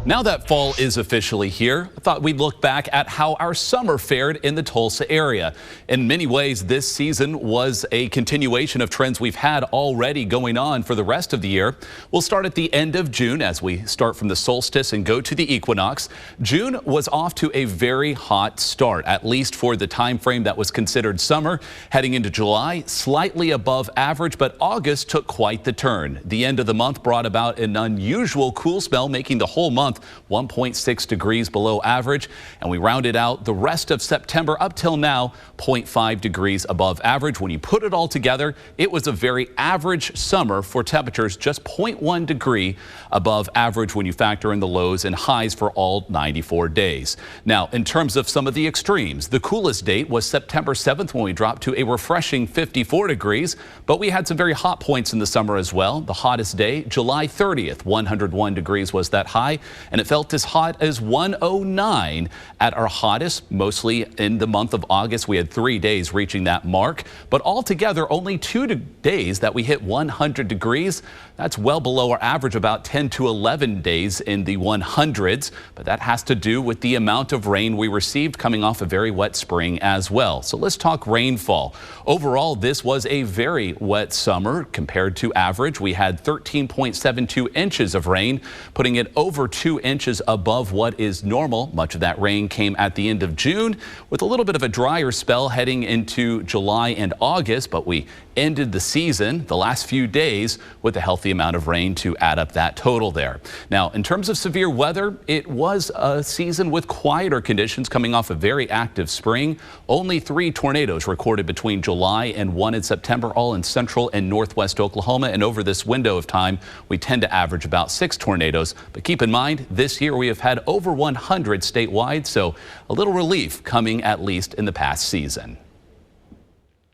Now that fall is officially here, I thought we'd look back at how our summer fared in the Tulsa area. In many ways, this season was a continuation of trends we've had already going on for the rest of the year. We'll start at the end of June as we start from the solstice and go to the equinox. June was off to a very hot start, at least for the time frame that was considered summer. Heading into July, slightly above average, but August took quite the turn. The end of the month brought about an unusual cool spell, making the whole month 1.6 degrees below average, and we rounded out the rest of September up till now 0.5 degrees above average. When you put it all together, it was a very average summer for temperatures, just 0.1 degree above average when you factor in the lows and highs for all 94 days. Now, in terms of some of the extremes, the coolest date was September 7th when we dropped to a refreshing 54 degrees, but we had some very hot points in the summer as well. The hottest day, July 30th, 101 degrees was that high, and it felt as hot as 109 at our hottest. Mostly in the month of August, we had 3 days reaching that mark, but altogether only 2 days that we hit 100 degrees. That's well below our average, about 10 to 11 days in the 100s, but that has to do with the amount of rain we received coming off a very wet spring as well. So let's talk rainfall. Overall, this was a very wet summer compared to average. We had 13.72 inches of rain, putting it over 2 inches above what is normal. Much of that rain came at the end of June with a little bit of a drier spell heading into July and August, but we ended the season the last few days with a healthy amount of rain to add up that total there. Now, in terms of severe weather, it was a season with quieter conditions coming off a very active spring. Only 3 tornadoes recorded between July and 1 in September, all in central and northwest Oklahoma. And over this window of time, we tend to average about 6 tornadoes. But keep in mind, this year we have had over 100 statewide, so a little relief coming at least in the past season.